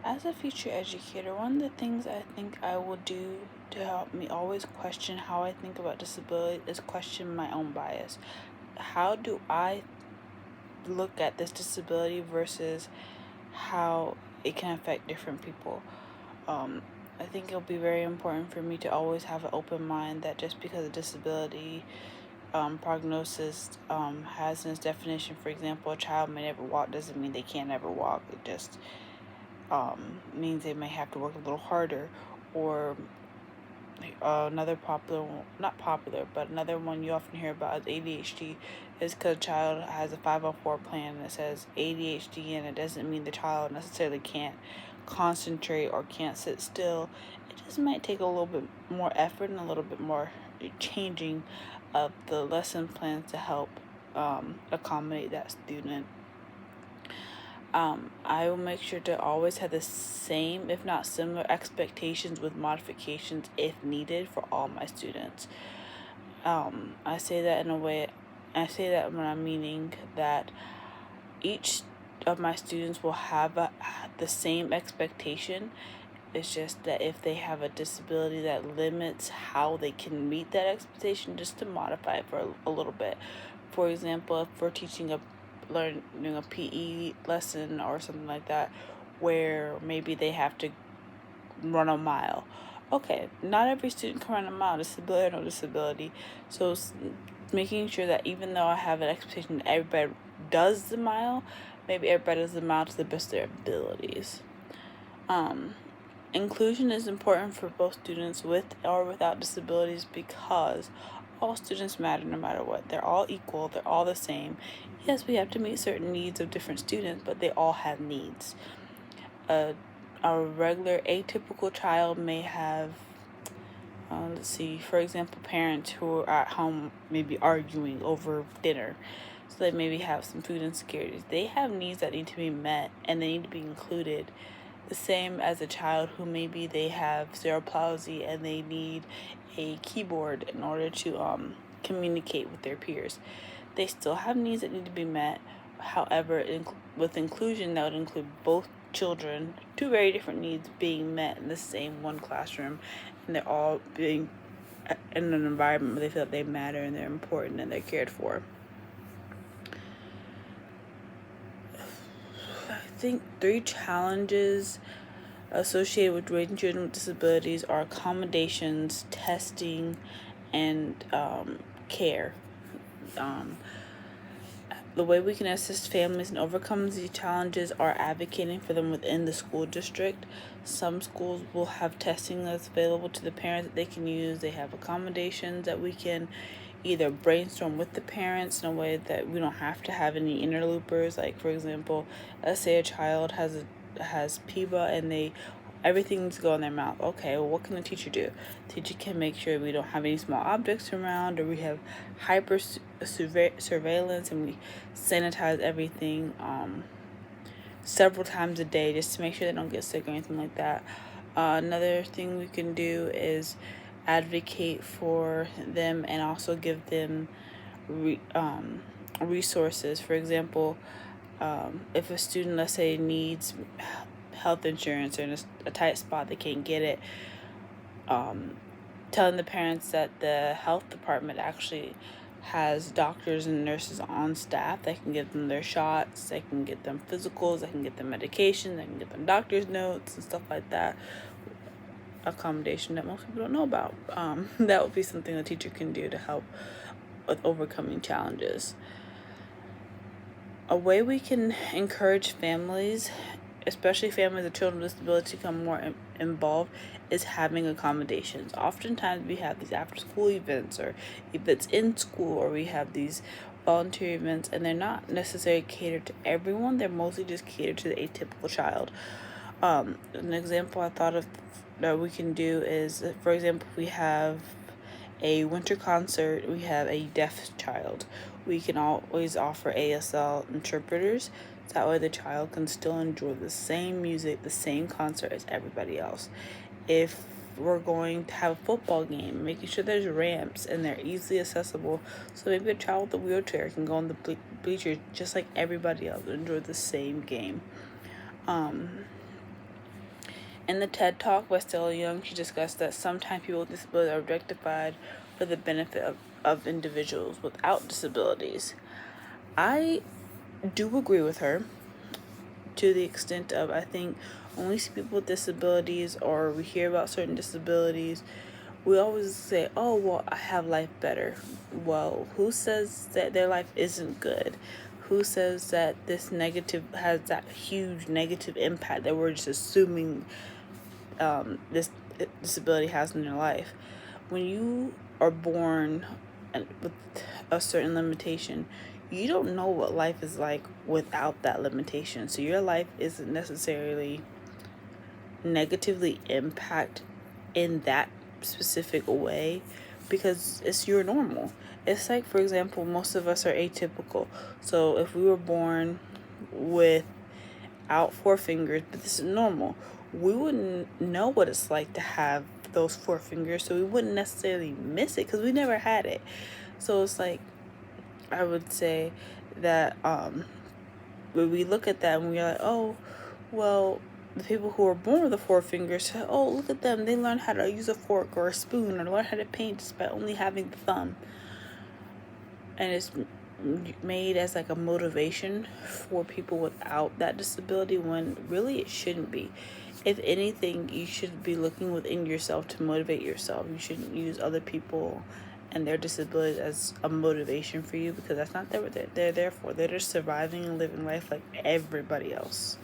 As a future educator, one of the things I think I will do to help me always question how I think about disability is question my own bias. How do I look at this disability versus how it can affect different people? Um, I think it'll be very important for me to always have an open mind that just because a disability prognosis has in its definition, for example, a child may never walk doesn't mean they can't ever walk. It just means they may have to work a little harder. Or another popular, not popular, but another one you often hear about is ADHD, is because a child has a 504 plan that says ADHD, and it doesn't mean the child necessarily can't concentrate or can't sit still. It just might take a little bit more effort and a little bit more changing of the lesson plans to help accommodate that student. I will make sure to always have the same, if not similar, expectations with modifications if needed for all my students. I say that in a way, I say that when I'm meaning that each of my students will have the same expectation. It's just that if they have a disability that limits how they can meet that expectation, just to modify it for a little bit. For example, if we're learning a PE lesson or something like that, where maybe they have to run a mile. Okay, not every student can run a mile, disability or no disability. So making sure that even though I have an expectation that everybody does the mile, maybe everybody does the mile to the best of their abilities. Inclusion is important for both students with or without disabilities because all students matter no matter what. They're all equal, they're all the same. Yes, we have to meet certain needs of different students, but they all have needs. A regular atypical child may have, for example, parents who are at home maybe arguing over dinner. So they maybe have some food insecurities. They have needs that need to be met and they need to be included. The same as a child who maybe they have cerebral palsy and they need a keyboard in order to communicate with their peers. They still have needs that need to be met. However, with inclusion, that would include both children, two very different needs being met in the same one classroom, and they're all being in an environment where they feel that they matter and they're important and they're cared for. I think 3 challenges associated with raising children with disabilities are accommodations, testing, and care. The way we can assist families and overcome these challenges are advocating for them within the school district. Some schools will have testing that's available to the parents that they can use. They have accommodations that we can either brainstorm with the parents in a way that we don't have to have any interlopers. Like, for example, let's say a child has PIBA and everything needs to go in their mouth. Okay, well, what can the teacher do? The teacher can make sure we don't have any small objects around, or we have hyper surveillance and we sanitize everything several times a day just to make sure they don't get sick or anything like that. Another thing we can do is advocate for them and also give them resources. For example, if a student, let's say, needs health insurance or in a tight spot they can't get it, telling the parents that the health department actually has doctors and nurses on staff that can get them their shots, they can get them physicals, they can get them medication, they can get them doctor's notes and stuff like that. Accommodation that most people don't know about. That would be something a teacher can do to help with overcoming challenges. A way we can encourage families, especially families of children with disabilities, to become more involved is having accommodations. Oftentimes we have these after school events or events in school, or we have these volunteer events, and they're not necessarily catered to everyone. They're mostly just catered to the atypical child. An example I thought of that we can do is, for example, we have a winter concert, we have a deaf child. We can always offer ASL interpreters, so that way the child can still enjoy the same music, the same concert as everybody else. If we're going to have a football game, making sure there's ramps and they're easily accessible, so maybe a child with a wheelchair can go on the bleachers just like everybody else and enjoy the same game. In the TED Talk by Stella Young, she discussed that sometimes people with disabilities are objectified for the benefit of individuals without disabilities. I do agree with her to the extent of, I think when we see people with disabilities or we hear about certain disabilities, we always say, oh, well, I have life better. Well, who says that their life isn't good? Who says that this negative has that huge negative impact that we're just assuming this disability has in their life? When you are born with a certain limitation, you don't know what life is like without that limitation. So your life isn't necessarily negatively impacted in that specific way because it's your normal. It's like, for example, most of us are atypical. So if we were born without four fingers, but this is normal, we wouldn't know what it's like to have those four fingers, so we wouldn't necessarily miss it because we never had it. So it's like, I would say that when we look at that and we're like, oh, well, the people who are born with the four fingers say, oh, look at them, they learn how to use a fork or a spoon or learn how to paint just by only having the thumb. And it's made as like a motivation for people without that disability, when really it shouldn't be. If anything, you should be looking within yourself to motivate yourself. You shouldn't use other people and their disabilities as a motivation for you, because that's not what they're there for. They're just surviving and living life like everybody else.